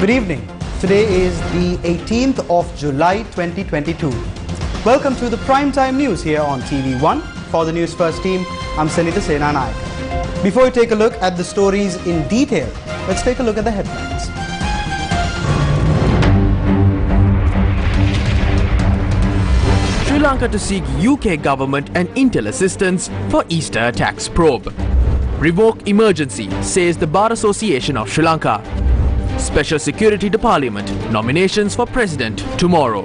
Good evening. Today is the 18th of July 2022. Welcome to the Primetime News here on TV1. For the News First team, I'm Sanita Senanayak. Before we take a look at the stories in detail, let's take a look at the headlines. Sri Lanka to seek UK government and intel assistance for Easter attacks probe. Revoke emergency, says the Bar Association of Sri Lanka. Special security to Parliament, nominations for President tomorrow.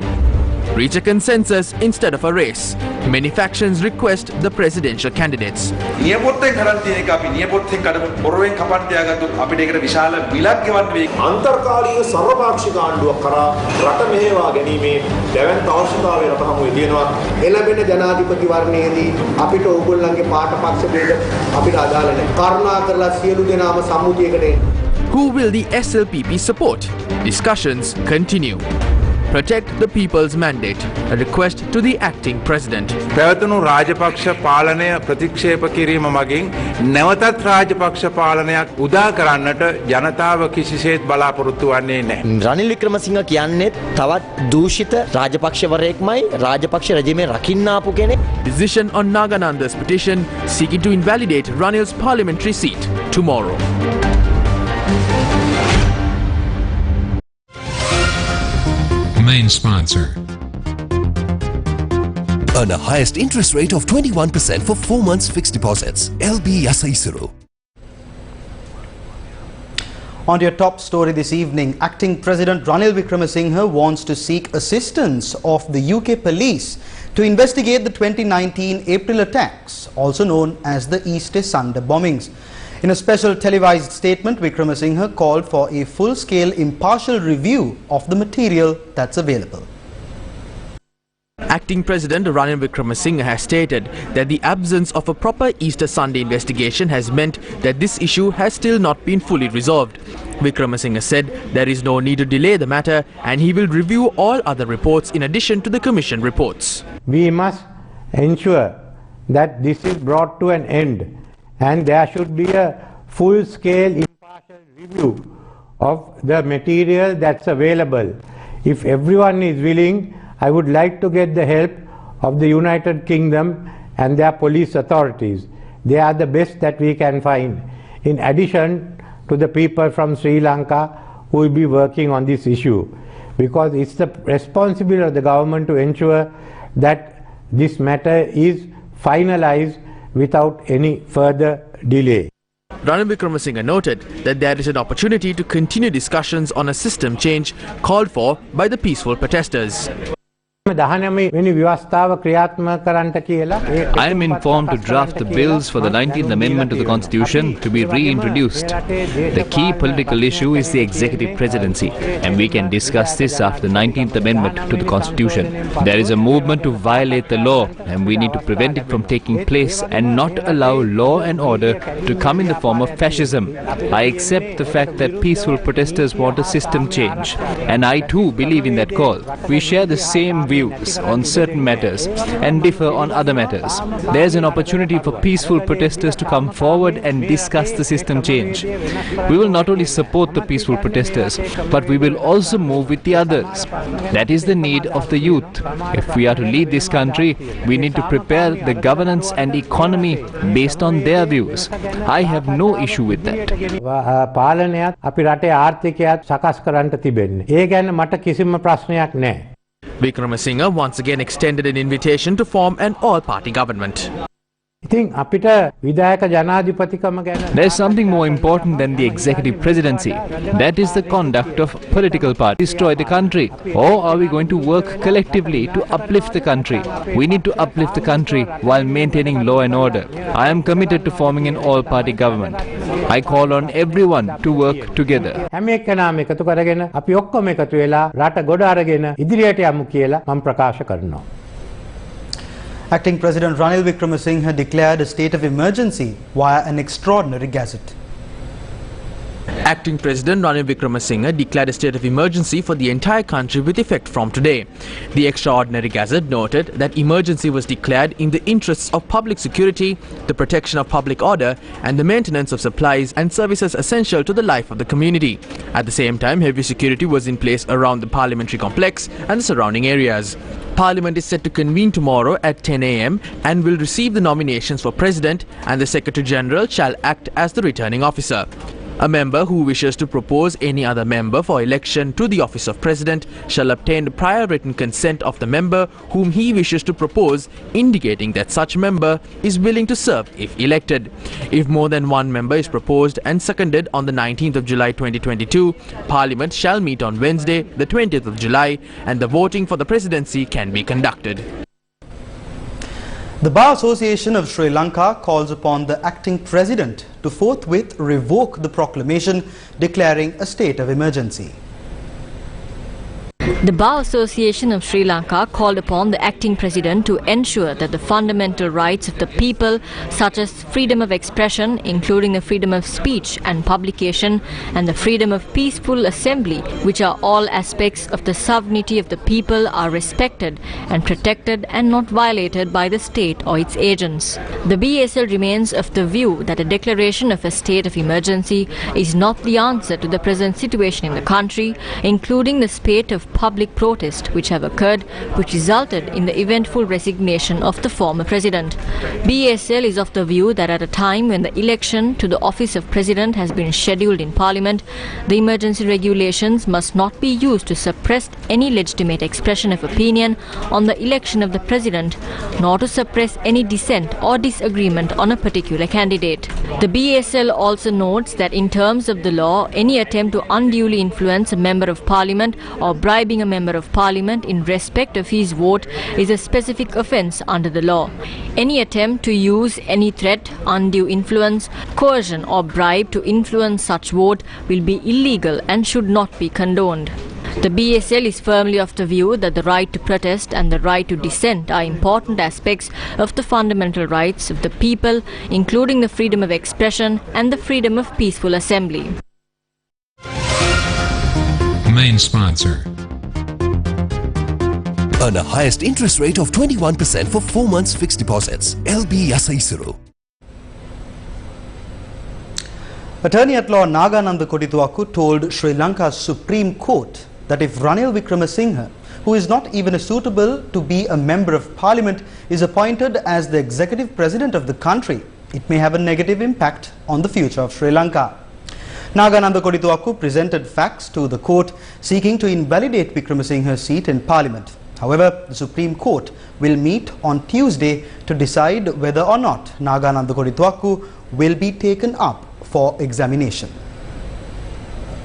Reach a consensus instead of a race. Many factions request the presidential candidates. අන්තර්කාලීය සර්වපාක්ෂික ආණ්ඩුවක් කරා රට මෙහෙවා ගැනීමේ දැවැන්ත අවශ්‍යතාවය රට හමුවේ තියෙනවා. එළඹෙන ජනාධිපති වර්ණයේදී අපිට ඕගොල්ලන්ගේ පාට පක්ෂ ભેද අපිට අදාළ නැහැ. කරුණාකරලා සියලු දෙනාම සම්මුතියකට එන්න. Who will the SLPP support? Discussions continue. Protect the people's mandate, a request to the acting president. පැවතුණු Rajapaksa පාලනය ප්‍රතික්ෂේප කිරීම මගින් නැවතත් රාජපක්ෂ පාලනයක් උදා කරන්නට ජනතාව කිසිසේත් බලාපොරොත්තු වන්නේ නැහැ. රනිල් වික්‍රමසිංහ කියන්නේ තවත් දූෂිත රාජපක්ෂවරයෙක්මයි රාජපක්ෂ රජයේ රකින්න ආපු කෙනෙක්. Decision on Nagananda's petition seeking to invalidate Ranil's parliamentary seat tomorrow. Main sponsor. Earn a highest interest rate of 21% for 4 months fixed deposits. LB Yasaisuru. On to your top story this evening, acting President Ranil Wickremesinghe wants to seek assistance of the UK police to investigate the 2019 April attacks, also known as the Easter Sunday bombings. In a special televised statement, Wickremesinghe called for a full-scale impartial review of the material that's available. Acting President Ranil Wickremesinghe has stated that the absence of a proper Easter Sunday investigation has meant that this issue has still not been fully resolved. Wickremesinghe said there is no need to delay the matter and he will review all other reports in addition to the Commission reports. We must ensure that this is brought to an end and there should be a full-scale impartial review of the material that's available. If everyone is willing, I would like to get the help of the United Kingdom and their police authorities. They are the best that we can find. In addition to the people from Sri Lanka who will be working on this issue, because it's the responsibility of the government to ensure that this matter is finalized without any further delay. Ranil Wickremesinghe noted that there is an opportunity to continue discussions on a system change called for by the peaceful protesters. I am informed to draft the bills for the 19th Amendment to the Constitution to be reintroduced. The key political issue is the executive presidency, and we can discuss this after the 19th Amendment to the Constitution. There is a movement to violate the law, and we need to prevent it from taking place and not allow law and order to come in the form of fascism. I accept the fact that peaceful protesters want a system change, and I too believe in that call. We share the same views on certain matters and differ on other matters. There is an opportunity for peaceful protesters to come forward and discuss the system change. We will not only support the peaceful protesters, but we will also move with the others. That is the need of the youth. If we are to lead this country, we need to prepare the governance and economy based on their views. I have no issue with that. Wickremesinghe once again extended an invitation to form an all-party government. There is something more important than the executive presidency. That is the conduct of political parties. Destroy the country. Or are we going to work collectively to uplift the country? We need to uplift the country while maintaining law and order. I am committed to forming an all-party government. I call on everyone to work together. Acting President Ranil Wickremesinghe declared a state of emergency via an extraordinary gazette. Acting President Ranil Wickremesinghe declared a state of emergency for the entire country with effect from today. The Extraordinary Gazette noted that emergency was declared in the interests of public security, the protection of public order and the maintenance of supplies and services essential to the life of the community. At the same time, heavy security was in place around the parliamentary complex and the surrounding areas. Parliament is set to convene tomorrow at 10 a.m. and will receive the nominations for President, and the Secretary General shall act as the returning officer. A member who wishes to propose any other member for election to the office of President shall obtain prior written consent of the member whom he wishes to propose, indicating that such member is willing to serve if elected. If more than one member is proposed and seconded on the 19th of July 2022, Parliament shall meet on Wednesday, the 20th of July, and the voting for the presidency can be conducted. The Bar Association of Sri Lanka calls upon the acting president to forthwith revoke the proclamation declaring a state of emergency. The Bar Association of Sri Lanka called upon the acting president to ensure that the fundamental rights of the people, such as freedom of expression, including the freedom of speech and publication, and the freedom of peaceful assembly, which are all aspects of the sovereignty of the people, are respected and protected and not violated by the state or its agents. The BSL remains of the view that a declaration of a state of emergency is not the answer to the present situation in the country, including the spate of public protest which have occurred, which resulted in the eventful resignation of the former president. BSL is of the view that at a time when the election to the office of president has been scheduled in Parliament, the emergency regulations must not be used to suppress any legitimate expression of opinion on the election of the president, nor to suppress any dissent or disagreement on a particular candidate. The BSL also notes that in terms of the law, any attempt to unduly influence a member of Parliament or bribing a member of Parliament in respect of his vote is a specific offence under the law. Any attempt to use any threat, undue influence, coercion or bribe to influence such vote will be illegal and should not be condoned. The BSL is firmly of the view that the right to protest and the right to dissent are important aspects of the fundamental rights of the people, including the freedom of expression and the freedom of peaceful assembly. Main sponsor. Earn a highest interest rate of 21% for 4 months fixed deposits. LB Yasaisuru. Attorney at Law Nagananda Kodituaku told Sri Lanka's Supreme Court that if Ranil Wickremesinghe, who is not even suitable to be a member of Parliament, is appointed as the executive president of the country, it may have a negative impact on the future of Sri Lanka. Nagananda Kodituaku presented facts to the court seeking to invalidate Wickremesinghe's seat in Parliament. However, the Supreme Court will meet on Tuesday to decide whether or not Nagananda Kodituaku will be taken up for examination.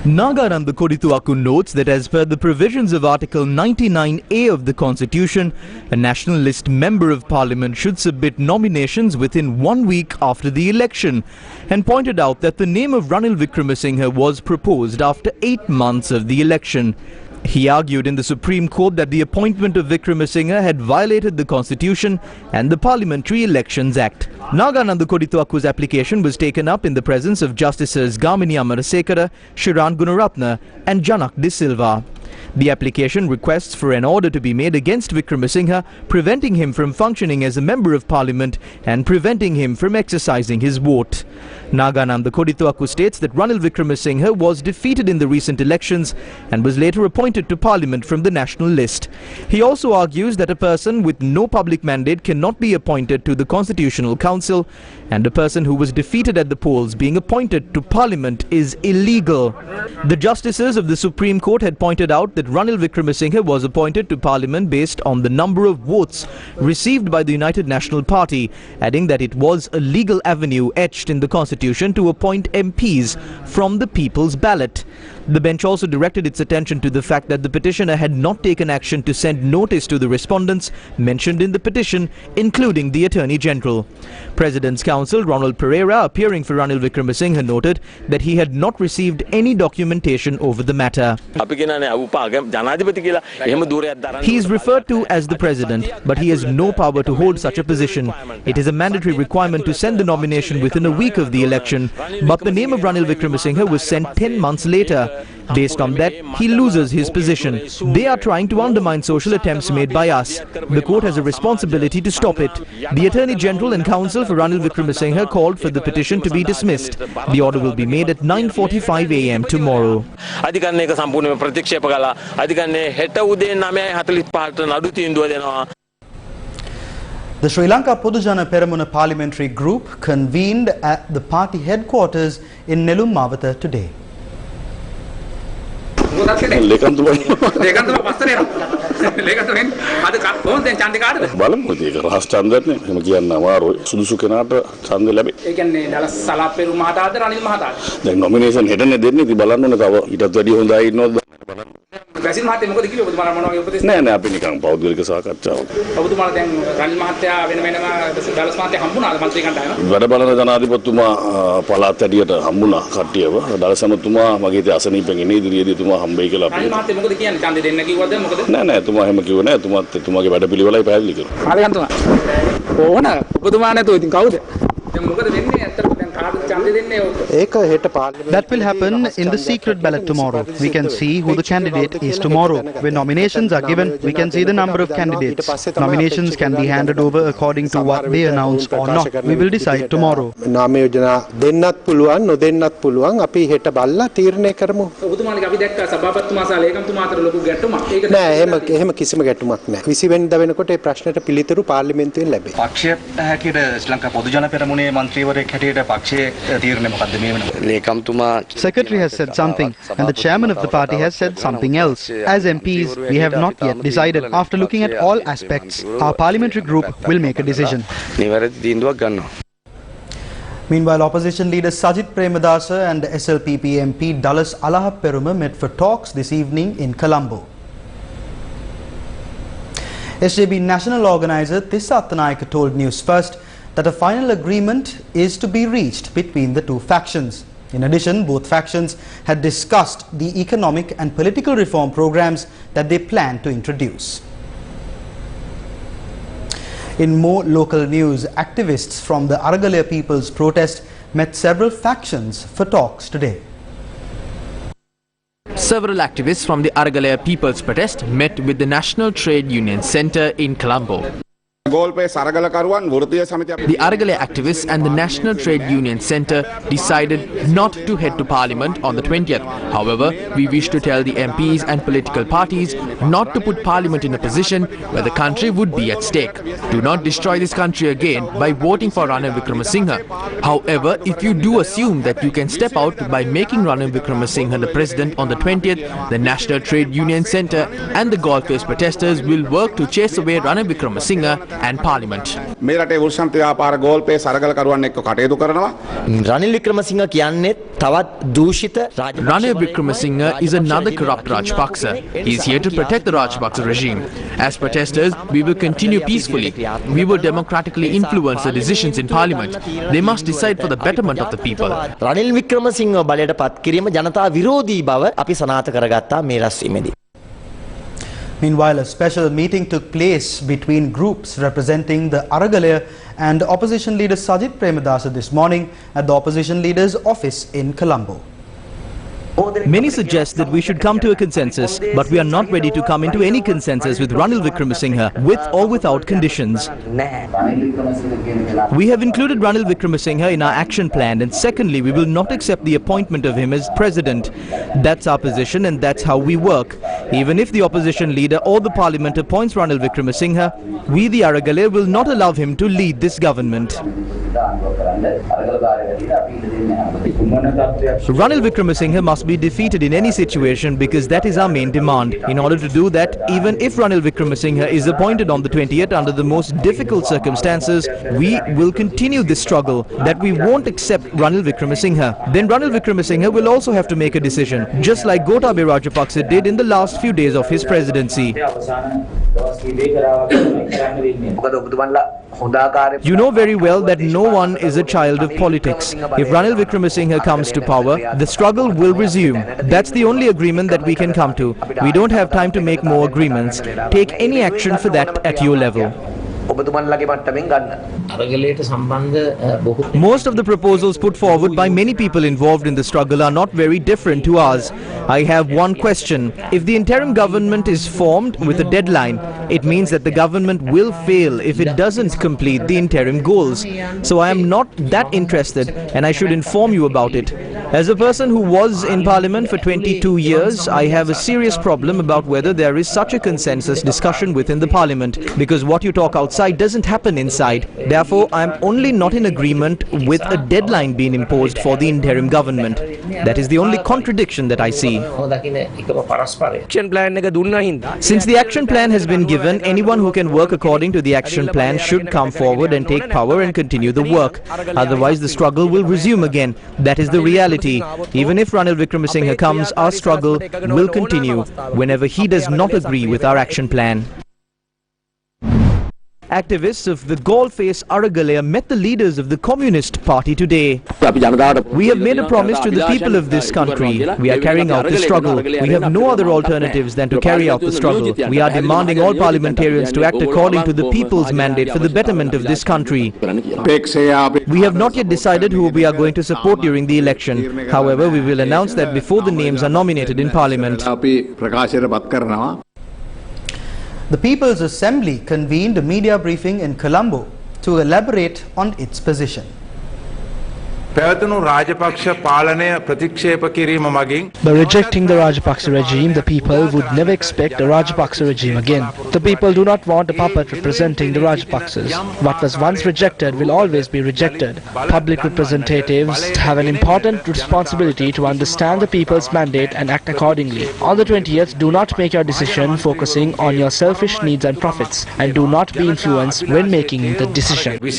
Nagananda Kodituaku notes that as per the provisions of Article 99A of the Constitution, a National List Member of Parliament should submit nominations within 1 week after the election, and pointed out that the name of Ranil Wickremesinghe was proposed after 8 months of the election. He argued in the Supreme Court that the appointment of Wickremesinghe had violated the Constitution and the Parliamentary Elections Act. Nagananda Kodituaku's application was taken up in the presence of Justices Gamini Amarasekara, Shiran Gunaratna and Janak De Silva. The application requests for an order to be made against Wickremesinghe, preventing him from functioning as a Member of Parliament and preventing him from exercising his vote. Nagananda Kodituaku states that Ranil Wickremesinghe was defeated in the recent elections and was later appointed to Parliament from the national list. He also argues that a person with no public mandate cannot be appointed to the Constitutional Council, and a person who was defeated at the polls being appointed to Parliament is illegal. The justices of the Supreme Court had pointed out that Ranil Wickremesinghe was appointed to Parliament based on the number of votes received by the United National Party, adding that it was a legal avenue etched in the Constitution to appoint MPs from the people's ballot. The bench also directed its attention to the fact that the petitioner had not taken action to send notice to the respondents mentioned in the petition, including the Attorney General. President's counsel Ronald Pereira, appearing for Ranil Wickremesinghe, noted that he had not received any documentation over the matter. He is referred to as the president, but he has no power to hold such a position. It is a mandatory requirement to send the nomination within a week of the election, but the name of Ranil Wickremesinghe was sent 10 months later. Based on that, he loses his position. They are trying to undermine social attempts made by us. The court has a responsibility to stop it. The Attorney General and counsel for Ranil Wickremesinghe called for the petition to be dismissed. The order will be made at 9:45 a.m. tomorrow. The Sri Lanka Podujana Peramuna Parliamentary Group convened at the party headquarters in Nelum Mawatha today. That will happen in the secret ballot tomorrow. We can see who the candidate is tomorrow. When nominations are given, we can see the number of candidates. Nominations can be handed over according to what they announce or not. We will decide tomorrow. Secretary has said something and the chairman of the party has said something else. As MPs, we have not yet decided. After looking at all aspects, our parliamentary group will make a decision. Meanwhile, opposition leader Sajith Premadasa and SLPP MP Dallas Alahaperuma met for talks this evening in Colombo. SJB national organizer Tissa Attanayake told Newsfirst that a final agreement is to be reached between the two factions. In addition, both factions had discussed the economic and political reform programs that they plan to introduce. In more local news, activists from the Aragalaya People's Protest met several factions for talks today. Several activists from the Aragalaya People's Protest met with the National Trade Union Centre in Colombo. The Aragalaya activists and the National Trade Union Centre decided not to head to Parliament on the 20th. However, we wish to tell the MPs and political parties not to put Parliament in a position where the country would be at stake. Do not destroy this country again by voting for Ranil Wickremesinghe. However, if you do assume that you can step out by making Ranil Wickremesinghe the president on the 20th, the National Trade Union Centre and the Goldfields protesters will work to chase away Ranil Wickremesinghe and Parliament. Ranil Wickremesinghe is another corrupt Rajapaksa. He is here to protect the Rajapaksa regime. As protesters, we will continue peacefully. We will democratically influence the decisions in Parliament. They must decide for the betterment of the people. Ranil Wickremesinghe බලයට පත් කිරීම ජනතා විරෝධී බව අපි සනාථ කරගත්තා මේ රැස්වීමේදී. Meanwhile, a special meeting took place between groups representing the Aragalaya and opposition leader Sajith Premadasa this morning at the opposition leader's office in Colombo. Many suggest that we should come to a consensus, but we are not ready to come into any consensus with Ranil Wickremesinghe, with or without conditions. We have included Ranil Wickremesinghe in our action plan, and secondly, we will not accept the appointment of him as president. That's our position and that's how we work. Even if the opposition leader or the parliament appoints Ranil Wickremesinghe, we the Aragalaya will not allow him to lead this government. Ranil Wickremesinghe must be defeated in any situation because that is our main demand. In order to do that, even if Ranil Wickremesinghe is appointed on the 20th under the most difficult circumstances, we will continue this struggle that we won't accept Ranil Wickremesinghe. Then Ranil Wickremesinghe will also have to make a decision, just like Gotabaya Rajapaksa did in the last few days of his presidency. You know very well that no one is a child of politics. If Ranil Wickremesinghe comes to power, the struggle will resume. That's the only agreement that we can come to. We don't have time to make more agreements. Take any action for that at your level. Most of the proposals put forward by many people involved in the struggle are not very different to ours. I have one question. If the interim government is formed with a deadline, it means that the government will fail if it doesn't complete the interim goals. So I am not that interested, and I should inform you about it. As a person who was in Parliament for 22 years, I have a serious problem about whether there is such a consensus discussion within the Parliament, because what you talk outside doesn't happen inside. Therefore, I am only not in agreement with a deadline being imposed for the interim government. That is the only contradiction that I see. Since the action plan has been given, anyone who can work according to the action plan should come forward and take power and continue the work. Otherwise, the struggle will resume again. That is the reality. Even if Ranil Wickremesinghe comes, our struggle will continue whenever he does not agree with our action plan. Activists of the Galle-Face Aragalaya met the leaders of the Communist Party today. We have made a promise to the people of this country. We are carrying out the struggle. We have no other alternatives than to carry out the struggle. We are demanding all parliamentarians to act according to the people's mandate for the betterment of this country. We have not yet decided who we are going to support during the election. However, we will announce that before the names are nominated in Parliament. The People's Assembly convened a media briefing in Colombo to elaborate on its position. By rejecting the Rajapaksa regime, the people would never expect a Rajapaksa regime again. The people do not want a puppet representing the Rajapaksas. What was once rejected will always be rejected. Public representatives have an important responsibility to understand the people's mandate and act accordingly. On the 20th, do not make your decision focusing on your selfish needs and profits, and do not be influenced when making the decision. We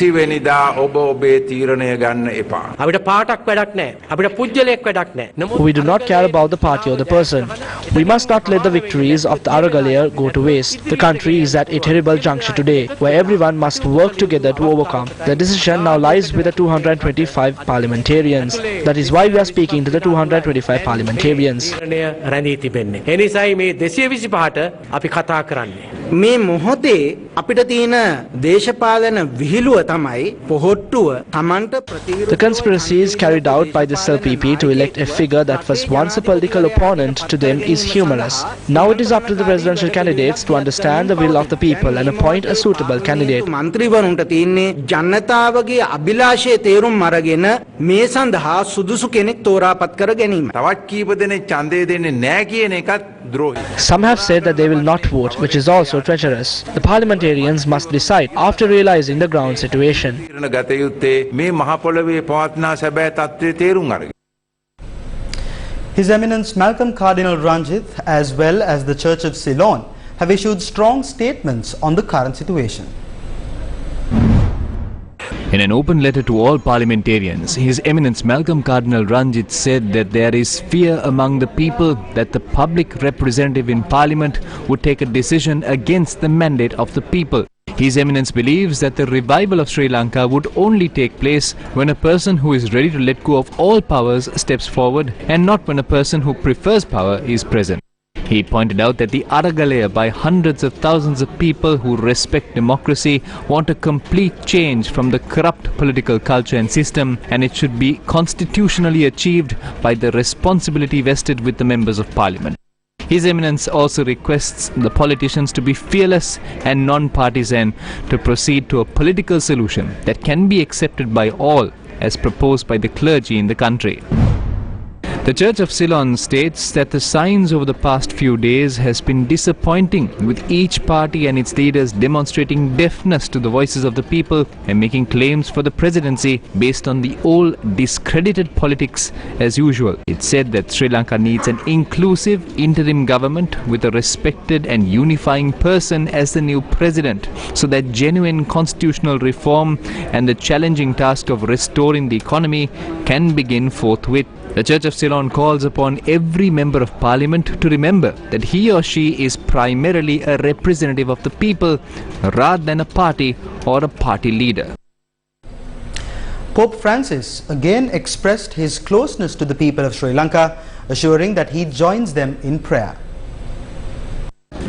do not care about the party or the person. We must not let the victories of the Aragalaya go to waste. The country is at a terrible juncture today, where everyone must work together to overcome. The decision now lies with the 225 parliamentarians. That is why we are speaking to the 225 parliamentarians. මේ මොහොතේ අපිට තියෙන දේශපාලන විහිළුව තමයි පොහොට්ටුව තමන්ට ප්‍රතිවිරුද්ධ. The conspiracies carried out by the SLPP to elect a figure that was once a political opponent to them is humorous. Now it is up to the presidential candidates to understand the will of the people and appoint a suitable candidate. මන්ත්‍රීවරුන්ට තියෙන්නේ ජනතාවගේ අභිලාෂයේ තේරුම් අරගෙන මේ සඳහා සුදුසු කෙනෙක් තෝරාපත් කර ගැනීම. තවත් කීප දෙනෙක් ඡන්දය දෙන්නේ නැහැ කියන එකත් ද්‍රෝහී. Some have said that they will not vote, which is also treacherous. The parliamentarians must decide after realizing the ground situation. His Eminence Malcolm Cardinal Ranjith as well as the Church of Ceylon have issued strong statements on the current situation. In an open letter to all parliamentarians, His Eminence Malcolm Cardinal Ranjith said that there is fear among the people that the public representative in Parliament would take a decision against the mandate of the people. His Eminence believes that the revival of Sri Lanka would only take place when a person who is ready to let go of all powers steps forward and not when a person who prefers power is present. He pointed out that the Aragalaya by hundreds of thousands of people who respect democracy want a complete change from the corrupt political culture and system, and it should be constitutionally achieved by the responsibility vested with the members of Parliament. His Eminence also requests the politicians to be fearless and non-partisan to proceed to a political solution that can be accepted by all as proposed by the clergy in the country. The Church of Ceylon states that the signs over the past few days has been disappointing, with each party and its leaders demonstrating deafness to the voices of the people and making claims for the presidency based on the old discredited politics as usual. It said that Sri Lanka needs an inclusive interim government with a respected and unifying person as the new president, so that genuine constitutional reform and the challenging task of restoring the economy can begin forthwith. The Church of Ceylon calls upon every member of parliament to remember that he or she is primarily a representative of the people rather than a party or a party leader. Pope Francis again expressed his closeness to the people of Sri Lanka, assuring that he joins them in prayer.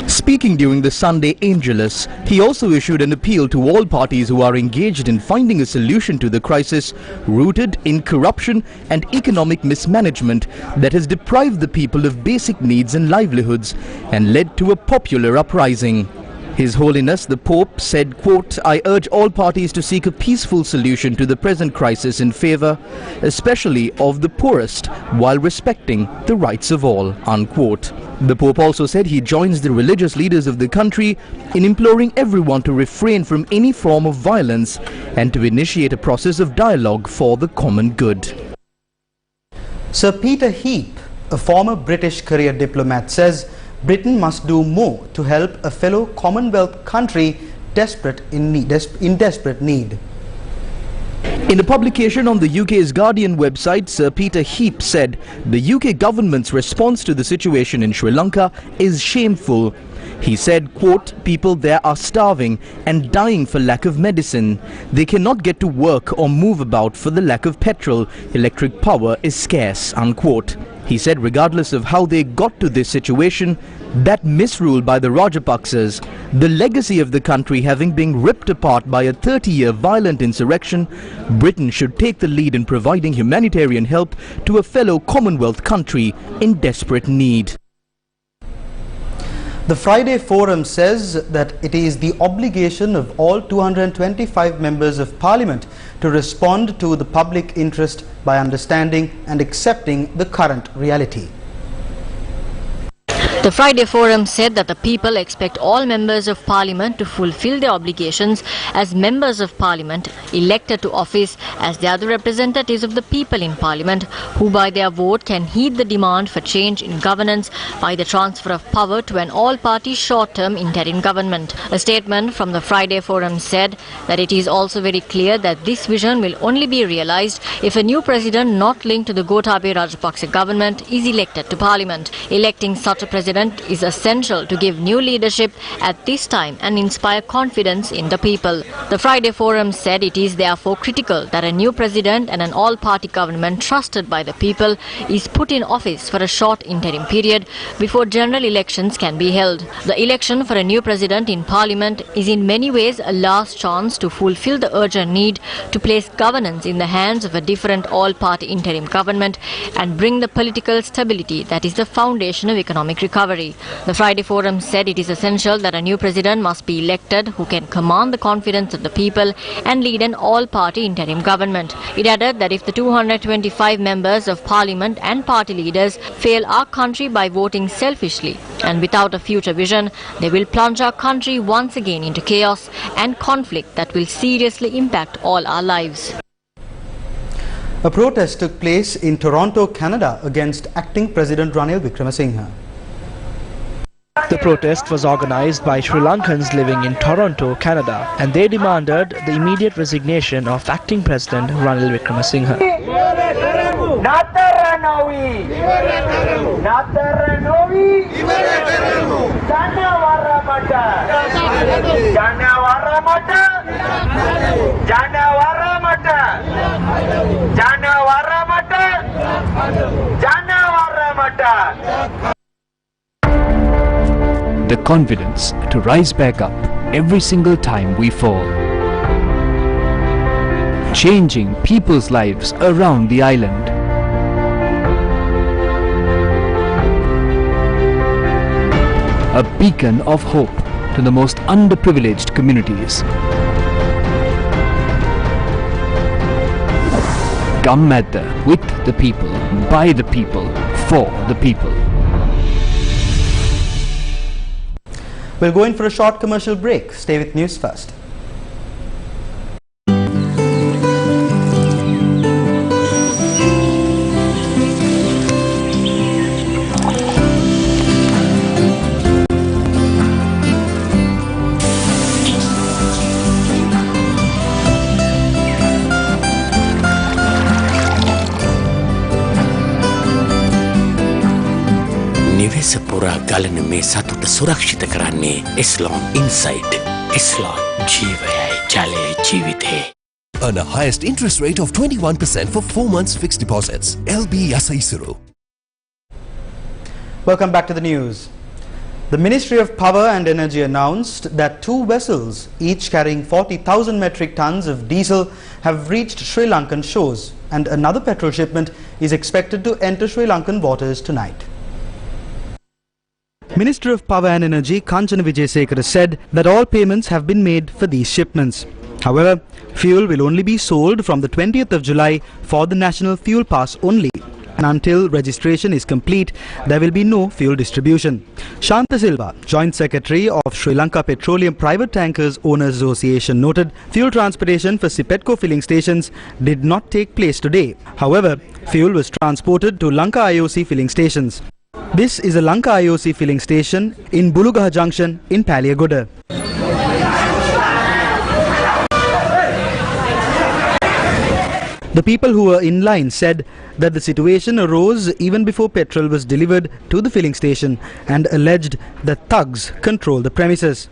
Speaking during the Sunday Angelus, he also issued an appeal to all parties who are engaged in finding a solution to the crisis rooted in corruption and economic mismanagement that has deprived the people of basic needs and livelihoods and led to a popular uprising. His Holiness the Pope said, quote, "I urge all parties to seek a peaceful solution to the present crisis in favor, especially of the poorest, while respecting the rights of all," unquote. The Pope also said he joins the religious leaders of the country in imploring everyone to refrain from any form of violence and to initiate a process of dialogue for the common good. Sir Peter Heape, a former British career diplomat, says Britain must do more to help a fellow Commonwealth country in desperate need. In a publication on the UK's Guardian website, Sir Peter Heape said the UK government's response to the situation in Sri Lanka is shameful. He said, quote, "People there are starving and dying for lack of medicine. They cannot get to work or move about for the lack of petrol. Electric power is scarce," unquote. He said regardless of how they got to this situation, that misrule by the Rajapaksas, the legacy of the country having been ripped apart by a 30-year violent insurrection, Britain should take the lead in providing humanitarian help to a fellow Commonwealth country in desperate need. The Friday Forum says that it is the obligation of all 225 members of Parliament to respond to the public interest by understanding and accepting the current reality. The Friday Forum said that the people expect all members of Parliament to fulfill their obligations as members of Parliament elected to office, as they are the representatives of the people in Parliament, who by their vote can heed the demand for change in governance by the transfer of power to an all-party short-term interim government. A statement from the Friday Forum said that it is also very clear that this vision will only be realised if a new president not linked to the Gotabaya Rajapaksa government is elected to Parliament. Electing such a president is essential to give new leadership at this time and inspire confidence in the people. The Friday Forum said it is therefore critical that a new president and an all-party government trusted by the people is put in office for a short interim period before general elections can be held. The election for a new president in Parliament is in many ways a last chance to fulfill the urgent need to place governance in the hands of a different all-party interim government and bring the political stability that is the foundation of economic recovery. The Friday Forum said it is essential that a new president must be elected who can command the confidence of the people and lead an all-party interim government. It added that if the 225 members of Parliament and party leaders fail our country by voting selfishly and without a future vision, they will plunge our country once again into chaos and conflict that will seriously impact all our lives. A protest took place in Toronto, Canada against acting President Ranil Wickremesinghe. The protest was organized by Sri Lankans living in Toronto, Canada, and they demanded the immediate resignation of acting President Ranil Wickremesinghe. The confidence to rise back up every single time we fall. Changing people's lives around the island. A beacon of hope to the most underprivileged communities. Gammadda, with the people, by the people, for the people. We'll go in for a short commercial break. Stay with News First. නිවෙස පුරා ගලන මේ සතුට සුරක්ෂිත කරන්නේ Eslon Insight. Eslon ජීවයයි ජලයේ ජීවිතේ. Earn a highest interest rate of 21% for 4 months fixed deposits. LB Yasaisuru. Welcome back to the news. The Ministry of Power and Energy announced that 2 vessels, each carrying 40,000 metric tons of diesel, have reached Sri Lankan shores, and another petrol shipment is expected to enter Sri Lankan waters tonight. Minister of Power and Energy Kanchana Wijesekara said that all payments have been made for these shipments. However, fuel will only be sold from the 20th of July for the National Fuel Pass only. And until registration is complete, there will be no fuel distribution. Shanta Silva, Joint Secretary of Sri Lanka Petroleum Private Tankers Owners Association, noted fuel transportation for Sipetco filling stations did not take place today. However, fuel was transported to Lanka IOC filling stations. This is a Lanka IOC filling station in Bulugaha Junction in Paliagoda. The people who were in line said that the situation arose even before petrol was delivered to the filling station and alleged that thugs control the premises.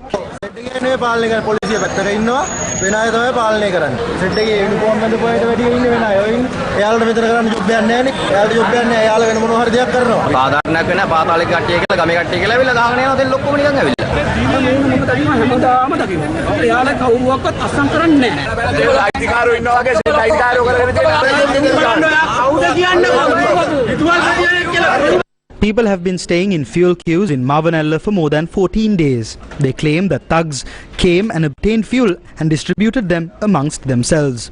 People have been staying in fuel queues in Mavanella for more than 14 days. They claim that thugs came and obtained fuel and distributed them amongst themselves.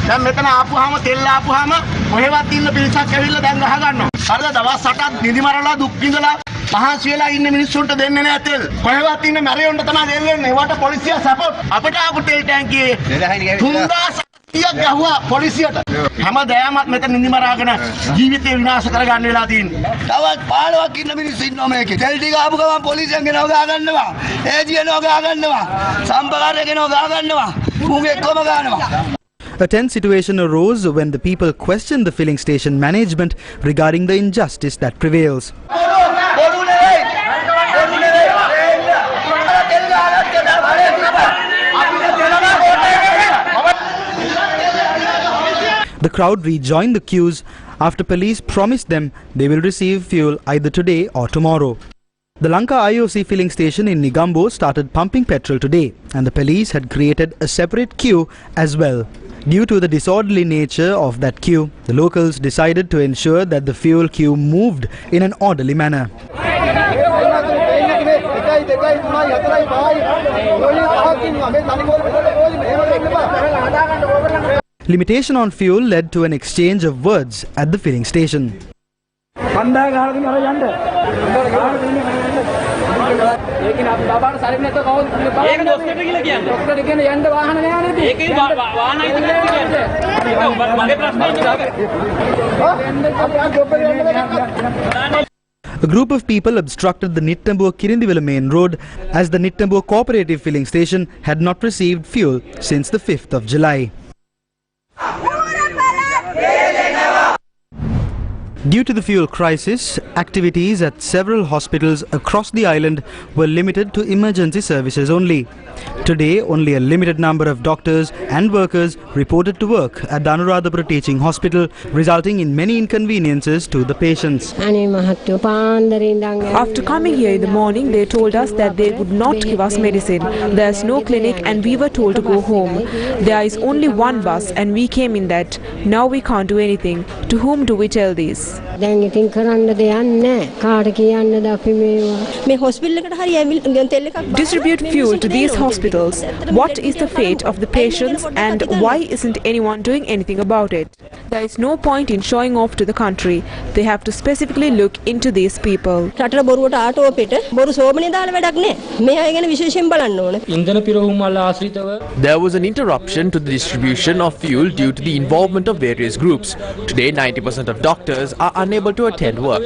දැන් මෙතන ආපුවාම තෙල් ආපුවාම කොහෙවත් ඉන්න පිරිසක් ඇවිල්ලා දැන් ගහ ගන්නවා. හරිද? දවස් 8ක් නිදි මරලා දුක් විඳලා පහසු වෙලා ඉන්න මිනිස්සුන්ට දෙන්නේ නැහැ තෙල්. කොහෙවත් ඉන්න මැරියොන්ට තමයි දෙල් වෙන්නේ. ඒවට පොලිසිය සපෝට්. අපිට ආපු තෙල් ටැංකියේ 3000ක් ගහුවා පොලිසියට. හැමදාමත් මෙතන නිදි මරාගෙන ජීවිතේ විනාශ කරගන්න වෙලා තියෙන්නේ. තවත් 15ක් ඉන්න මිනිස්සු ඉන්නවා මේකේ. තෙල් ටික ආපු ගමන් පොලිසියෙන් ගෙනව ගහ ගන්නවා. ඒජියනව ගහ ගන්නවා. සම්පකාරය ගෙනව ගහ ගන්නවා. මුගේ එක්කම ගන්නවා. A tense situation arose when the people questioned the filling station management regarding the injustice that prevails. The crowd rejoined the queues after police promised them they will receive fuel either today or tomorrow. The Lanka IOC filling station in Negombo started pumping petrol today, and the police had created a separate queue as well. Due to the disorderly nature of that queue, the locals decided to ensure that the fuel queue moved in an orderly manner. Limitation on fuel led to an exchange of words at the filling station. A group of people obstructed the Nittambur-Kirindivila main road as the Nittambur cooperative filling station had not received fuel since the 5th of July. Due to the fuel crisis, activities at several hospitals across the island were limited to emergency services only. Today, only a limited number of doctors and workers reported to work at the Anuradhapura Teaching Hospital, resulting in many inconveniences to the patients. After coming here in the morning, they told us that they would not give us medicine. There's no clinic and we were told to go home. There is only one bus and we came in that. Now we can't do anything. To whom do we tell this? Distribute fuel to these hospitals. What is the fate of the patients and why isn't anyone doing anything about it? There is no point in showing off to the country. They have to specifically look into these people. There was an interruption to the distribution of fuel due to the involvement of various groups. Today, 90% of doctors are unable to attend work.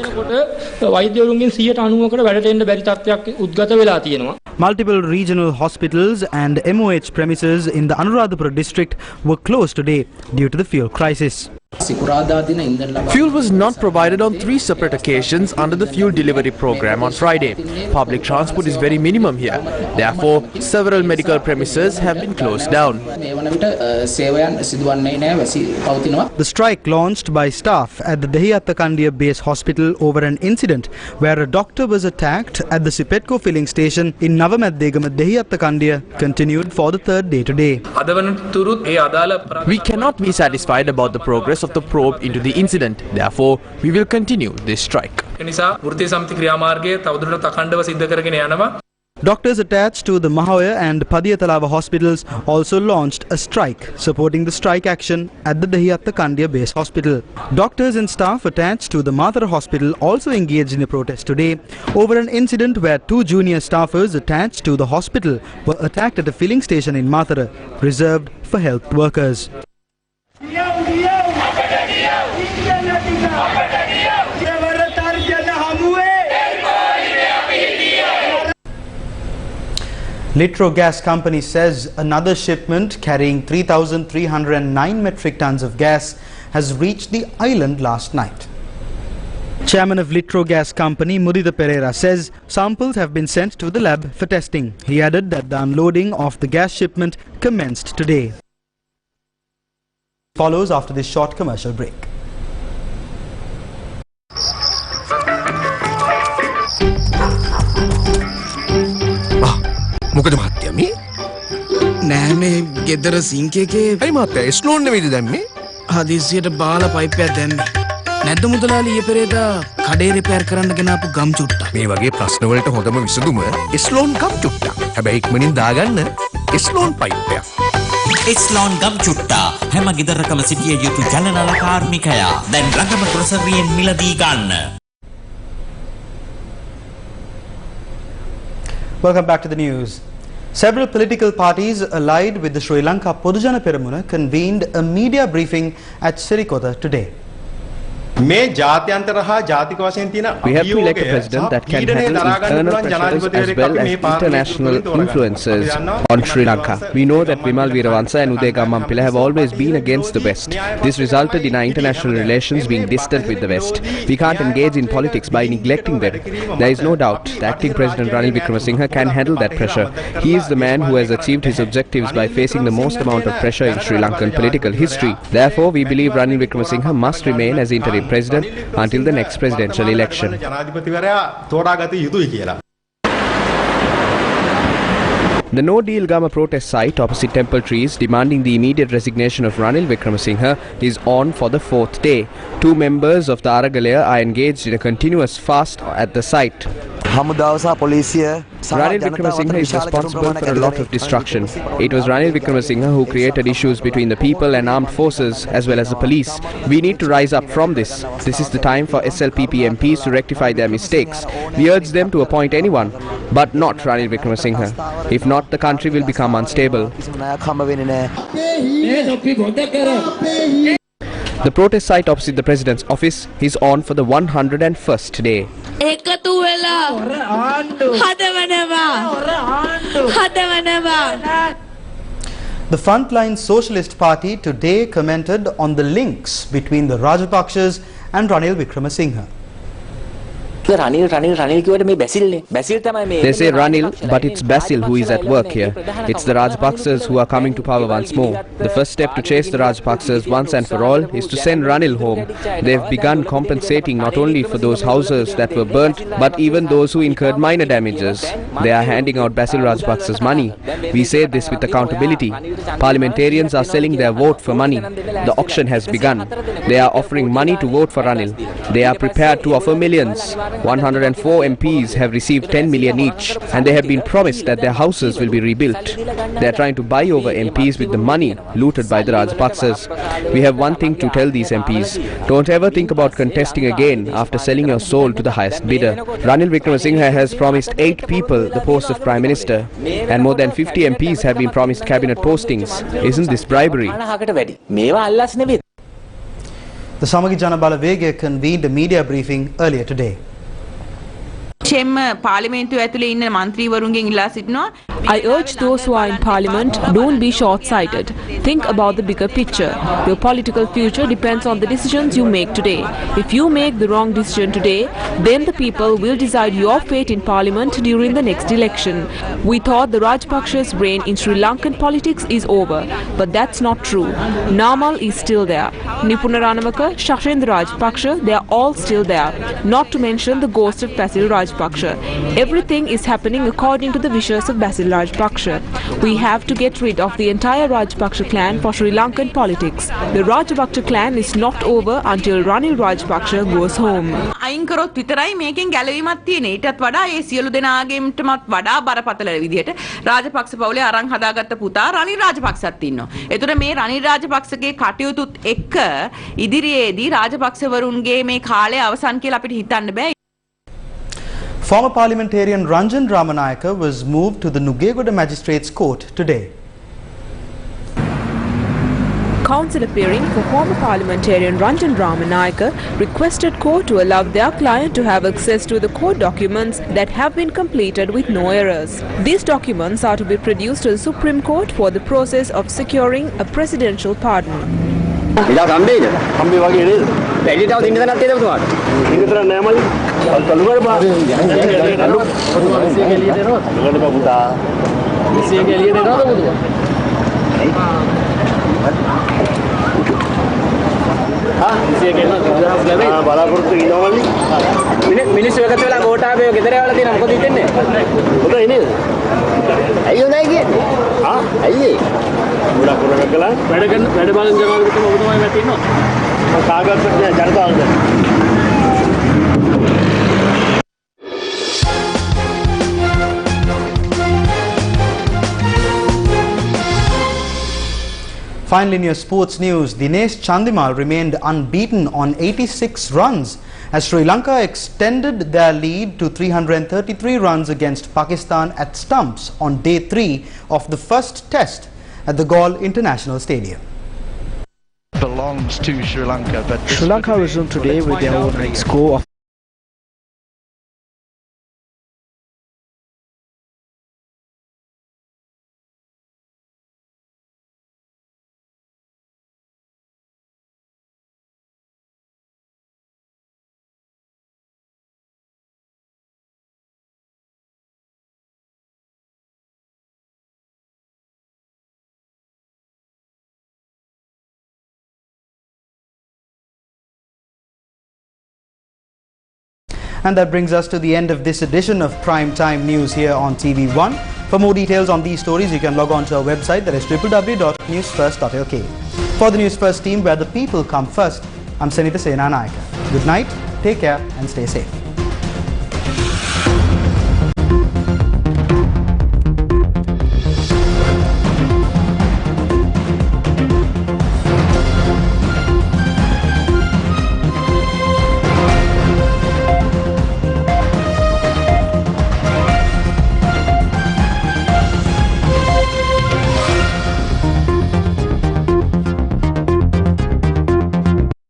Multiple regional hospitals and MOH premises in the Anuradhapura district were closed today due to the fuel crisis. Fuel was not provided on 3 separate occasions under the fuel delivery program on Friday. Public transport is very minimum here. Therefore, several medical premises have been closed down. The strike launched by staff at the Dehiyattakandiya base hospital over an incident where a doctor was attacked at the Sipetco filling station in Navamaddegama, Dehiyattakandiya continued for the 3rd day today. We cannot be satisfied about the progress of the probe into the incident. Therefore, we will continue this strike. Doctors attached to the Mahawaya and Padiyatalawa hospitals also launched a strike supporting the strike action at the Dehiyattakandiya base hospital. Doctors and staff attached to the Mathura hospital also engaged in a protest today over an incident where 2 junior staffers attached to the hospital were attacked at a filling station in Mathura reserved for health workers. Litro Gas Company says another shipment carrying 3,309 metric tons of gas has reached the island last night. Chairman of Litro Gas Company, Mudita Pereira, says samples have been sent to the lab for testing. He added that the unloading of the gas shipment commenced today. Follows after this short commercial break. මොකද මහත්තයා මේ නෑ මේ ගෙදර sync එකේ අයි මහත්තයා ස්ලෝන් නෙවෙයිද දැම්මේ හදිස්සියට බාල පයිප් එකක් දැම්මේ නැද්ද මුදලාලි ඊපෙරේදා කඩේ රිපෙයාර් කරන්න ගෙනාපු ගම් චුට්ටා මේ වගේ ප්‍රශ්න වලට හොඳම විසඳුම ස්ලෝන් ගම් චුට්ටා හැබැයි ඉක්මනින් දාගන්න ස්ලෝන් පයිප් එකක් ස්ලෝන් ගම් චුට්ටා හැම ගෙදරකම සිටිය යුතු ජලනල කාර්මිකයා දැන් රඟම ග්‍රොසරියෙන් මිලදී ගන්න. Welcome back to the news. Several political parties allied with the Sri Lanka Podujana Peramuna convened a media briefing at Sirikota today. We have to elect a president that can handle internal pressures as well as international influences on Sri Lanka. We know that Vimal Weerawansa and Uday Gammampila have always been against the West. This resulted in our international relations being distant with the West. We can't engage in politics by neglecting them. There is no doubt the acting President Ranil Wickremesinghe can handle that pressure. He is the man who has achieved his objectives by facing the most amount of pressure in Sri Lankan political history. Therefore, we believe Ranil Wickremesinghe must remain as interim president until the next presidential election. The no-deal Gama protest site opposite Temple Trees demanding the immediate resignation of Ranil Wickremesinghe is on for the 4th day. 2 members of the Aragalaya are engaged in a continuous fast at the site. Ranil Wickremesinghe is responsible for a lot of destruction. It was Ranil Wickremesinghe who created issues between the people and armed forces as well as the police. We need to rise up from this. This is the time for SLPP MPs to rectify their mistakes. We urge them to appoint anyone, but not Ranil Wickremesinghe. If not, the country will become unstable. The protest site opposite the President's office is on for the 101st day. The Frontline Socialist Party today commented on the links between the Rajapakshas and Ranil Wickremesinghe. They say Ranil, but it's Basil who is at work here. It's the Rajapaksas who are coming to power once more. The first step to chase the Rajapaksas once and for all is to send Ranil home. They've begun compensating not only for those houses that were burnt, but even those who incurred minor damages. They are handing out Basil Rajapaksa's money. We say this with accountability. Parliamentarians are selling their vote for money. The auction has begun. They are offering money to vote for Ranil. They are prepared to offer millions. 104 MPs have received 10 million each, and they have been promised that their houses will be rebuilt. They are trying to buy over MPs with the money looted by the Rajapaksas. We have one thing to tell these MPs. Don't ever think about contesting again after selling your soul to the highest bidder. Ranil Wickremesinghe has promised 8 people the post of Prime Minister, and more than 50 MPs have been promised cabinet postings. Isn't this bribery? The Samagi Janabala Vega convened a media briefing earlier today. I urge those who are in Parliament, don't be short-sighted. Think about the bigger picture. Your political future depends on the decisions you make today. If you make the wrong decision today, then the people will decide your fate in Parliament during the next election. We thought the Rajapaksa's reign in Sri Lankan politics is over, but that's not true. Namal is still there. Nipuna Ranawaka, Shashendra Rajapaksha, they are all still there. Not to mention the ghost of Basil Rajapaksa. Everything is happening according to the wishes of Basil Rajapaksa. We have to get rid of the entire Rajapaksa clan for Sri Lankan politics. The Rajapaksa clan is not over until Ranil Rajapaksa goes home. Rajapaksa පවුලේ අරන් හදාගත්ත පුතා රනිල් රාජපක්ෂත් ඉන්නවා. ඒතර මේ රනිල් රාජපක්ෂගේ කටයුතුත් එක්ක ඉදිරියේදී රාජපක්ෂවරුන්ගේ මේ කාලය අවසන් කියලා අපිට හිතන්න බෑ. Former parliamentarian Ranjan Ramanayaka was moved to the Nugegoda Magistrates Court today. Counsel appearing for former parliamentarian Ranjan Ramanayaka requested court to allow their client to have access to the court documents that have been completed with no errors. These documents are to be produced to the Supreme Court for the process of securing a presidential pardon. බලාපොරොත්තු ඉනවමලි මිනිස්සු එකතු වෙලා ගෝඨාභය ගෙදර යවලා තියෙනවා මොකද හිතන්නේ හොඳයි නේද ඇයි හොඳයි කියන්නේ ඇයි ගොඩක් කරගලා වැඩ බලන ජනාධිපතිතුමා ඔබතුමායි වැටි ඉන්නවා කාගවත් නෑ ජනතාවද Finally, in your sports news, Dinesh Chandimal remained unbeaten on 86 runs as Sri Lanka extended their lead to 333 runs against Pakistan at stumps on day 3 of the first test at the Galle International Stadium. Belongs to Sri Lanka, but Sri Lanka resumed today with their opening score of And that brings us to the end of this edition of Prime Time News here on TV1. For more details on these stories, you can log on to our website, that is www.newsfirst.lk. For the News First team, where the people come first, I'm Sanita Senanayaka. Good night, take care and stay safe.